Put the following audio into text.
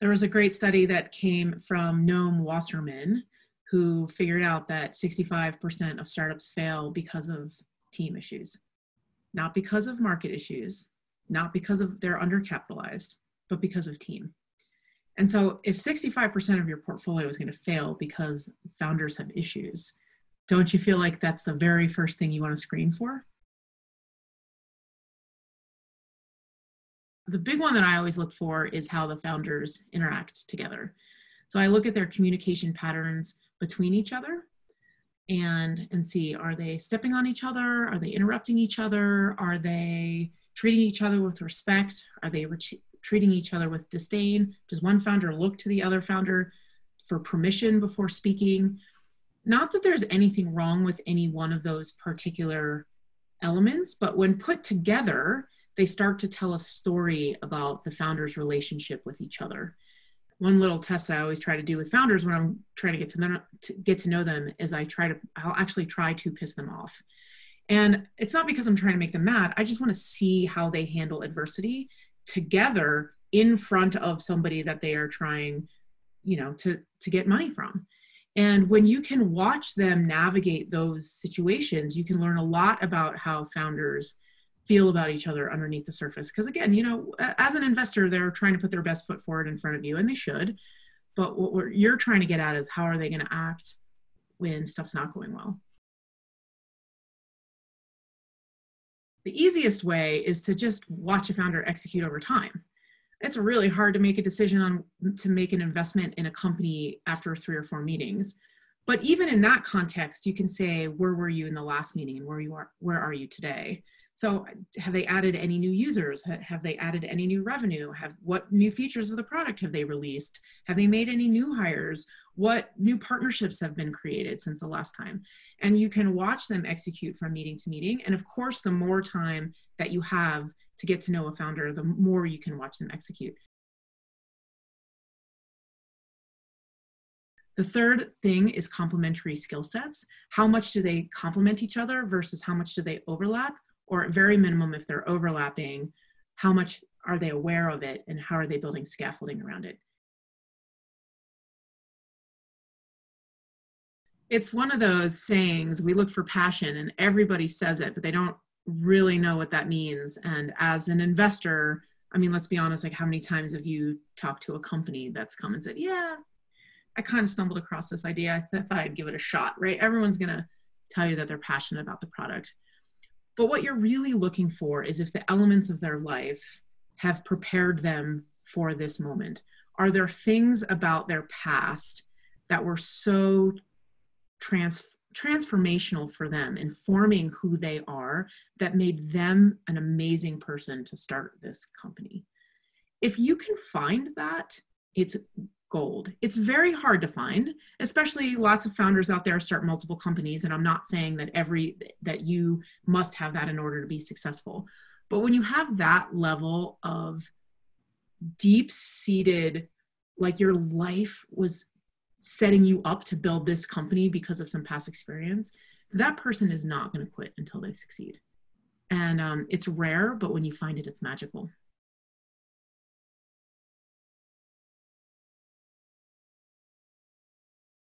There was a great study that came from Noam Wasserman, who figured out that 65% of startups fail because of team issues, not because of market issues, not because of they're undercapitalized, but because of team. And so if 65% of your portfolio is going to fail because founders have issues, don't you feel like that's the very first thing you want to screen for? The big one that I always look for is how the founders interact together. So I look at their communication patterns between each other and see, are they stepping on each other? Are they interrupting each other? Are they treating each other with respect? Are they treating each other with disdain? Does one founder look to the other founder for permission before speaking? Not that there's anything wrong with any one of those particular elements, but when put together, they start to tell a story about the founder's relationship with each other. One little test that I always try to do with founders when I'm trying to get to know them is I'll actually try to piss them off. And it's not because I'm trying to make them mad. I just want to see how they handle adversity together in front of somebody that they are trying, to get money from. And when you can watch them navigate those situations, you can learn a lot about how founders feel about each other underneath the surface. Because again, as an investor, they're trying to put their best foot forward in front of you, and they should. But what you're trying to get at is how are they going to act when stuff's not going well? The easiest way is to just watch a founder execute over time. It's really hard to make a decision to make an investment in a company after 3 or 4 meetings. But even in that context, you can say, where were you in the last meeting and where are you today? So have they added any new users? Have they added any new revenue? What new features of the product have they released? Have they made any new hires? What new partnerships have been created since the last time? And you can watch them execute from meeting to meeting. And of course, the more time that you have to get to know a founder, the more you can watch them execute. The third thing is complementary skill sets. How much do they complement each other versus how much do they overlap? Or at very minimum, if they're overlapping, how much are they aware of it and how are they building scaffolding around it? It's one of those sayings, we look for passion, and everybody says it, but they don't really know what that means. And as an investor, let's be honest, like how many times have you talked to a company that's come and said, yeah, I kind of stumbled across this idea. I thought I'd give it a shot, right? Everyone's going to tell you that they're passionate about the product. But what you're really looking for is if the elements of their life have prepared them for this moment. Are there things about their past that were so transformational for them in forming who they are that made them an amazing person to start this company? If you can find that, it's gold. It's very hard to find, especially lots of founders out there start multiple companies. And I'm not saying that you must have that in order to be successful. But when you have that level of deep-seated, like your life was setting you up to build this company because of some past experience, that person is not going to quit until they succeed. And it's rare, but when you find it, it's magical.